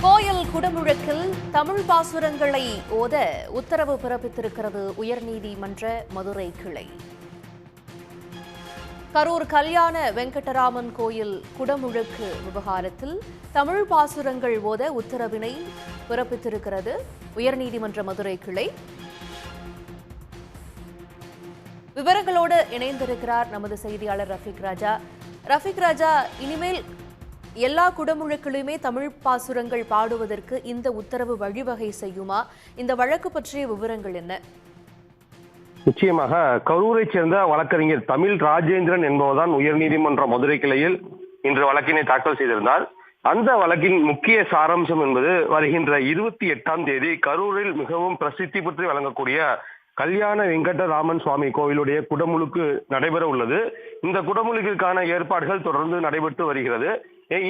கோயில் குடமுழக்கில் தமிழ் பாசுரங்களை ஓத உத்தரவு பிறப்பித்திருக்கிறது உயர்நீதிமன்ற மதுரை கிளை. கரூர் கல்யாண வெங்கடராமன் கோயில் குடமுழக்கு விவகாரத்தில் தமிழ் பாசுரங்கள் ஓத உத்தரவினை பிறப்பித்திருக்கிறது உயர்நீதிமன்ற மதுரை கிளை. விவரங்களோடு இணைந்திருக்கிறார் நமது செய்தியாளர் ரஃபீக் ராஜா. இனிமேல் எல்லா குடமுழுக்களுமே தமிழ் பாசுரங்கள் பாடுவதற்கு இந்த உத்தரவு வழிவகை செய்யுமா? இந்த வழக்கு பற்றிய விவரங்கள் என்ன? நிச்சயமாக கரூரை சேர்ந்த வழக்கறிஞர் தமிழ் ராஜேந்திரன் என்பவர்தான் உயர்நீதிமன்ற மதுரை கிளையில் இன்று வழக்கினை தாக்கல் செய்திருந்தார். அந்த வழக்கின் முக்கிய சாராம்சம் என்பது வருகின்ற 28ஆம் தேதி கரூரில் மிகவும் பிரசித்தி பெற்று வழங்கக்கூடிய கல்யாண வெங்கடராமன் சுவாமி கோவிலுடைய குடமுழுக்கு நடைபெற உள்ளது. இந்த குடமுழுக்கிற்கான ஏற்பாடுகள் தொடர்ந்து நடைபெற்று வருகிறது.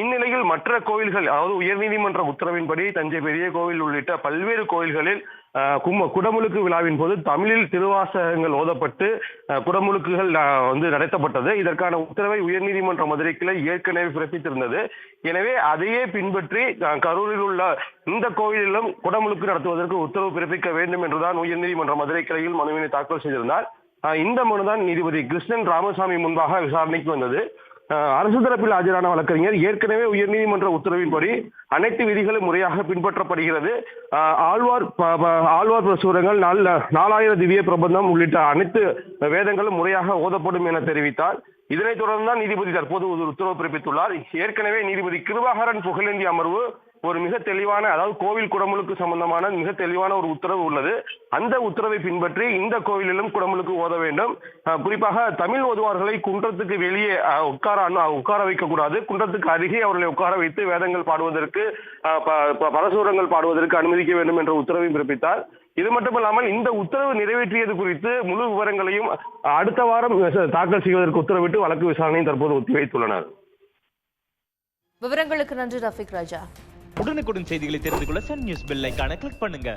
இந்நிலையில் மற்ற கோவில்கள், அதாவது உயர்நீதிமன்ற உத்தரவின்படி தஞ்சை பெரிய கோவில் உள்ளிட்ட பல்வேறு கோவில்களில் குடமுழுக்கு விழாவின் போது தமிழில் திருவாசகங்கள் ஓதப்பட்டு குடமுழுக்குகள் நடத்தப்பட்டது. இதற்கான உத்தரவை உயர்நீதிமன்ற மதுரை கிளை ஏற்கனவே பிறப்பித்திருந்தது. எனவே அதையே பின்பற்றி கரூரில் உள்ள இந்த கோவிலிலும் குடமுழுக்கு நடத்துவதற்கு உத்தரவு பிறப்பிக்க வேண்டும் என்றுதான் உயர்நீதிமன்ற மதுரை கிளையில் மனுவினை தாக்கல் செய்திருந்தார். இந்த மனுதான் நீதிபதி கிருஷ்ணன் ராமசாமி முன்பாக விசாரணைக்கு வந்தது. அரசு தரப்பில் ஆஜரான வழக்கறிஞர் ஏற்கனவே உயர்நீதிமன்ற உத்தரவின்படி அனைத்து விதிகளும் முறையாக பின்பற்றப்படுகிறது, ஆழ்வார் பிரசுரங்கள் 4000 திவ்ய பிரபந்தம் உள்ளிட்ட அனைத்து வேதங்களும் முறையாக ஓதப்படும் என தெரிவித்தார். இதனைத் தொடர்ந்துதான் நீதிபதி தற்போது ஒரு உத்தரவு பிறப்பித்துள்ளார். ஏற்கனவே நீதிபதி கிருபாகரன் புகழேந்தி அமர்வு ஒரு மிக தெளிவான, அதாவது கோவில் குடமுழுக்கு சம்பந்தமான மிக தெளிவான ஒரு உத்தரவு உள்ளது. அந்த உத்தரவை பின்பற்றி இந்த கோவிலிலும் குடமுழுக்கு ஓத வேண்டும். குறிப்பாக தமிழ் ஓதுவார்களை குன்றத்துக்கு வெளியே உட்கார வைக்கக்கூடாது. குன்றத்துக்கு அருகே அவர்களை உட்கார வைத்து வேதங்கள் பாடுவதற்கு, பரசூரங்கள் பாடுவதற்கு அனுமதிக்க வேண்டும் என்ற உத்தரவை பிறப்பித்தார். இது மட்டுமல்லாமல் இந்த உத்தரவு நிறைவேற்றியது குறித்து முழு விவரங்களையும் அடுத்த வாரம் தாக்கல் செய்வதற்கு உத்தரவிட்டு வழக்கு விசாரணையை தற்போது ஒத்திவைத்துள்ளனர். விவரங்களுக்கு நன்றி ரஃபீக் ராஜா. உடனுக்குடன் செய்திகளை தெரிந்து கொள்ள சன் நியூஸ் பெல் ஐகானை கிளிக் பண்ணுங்க.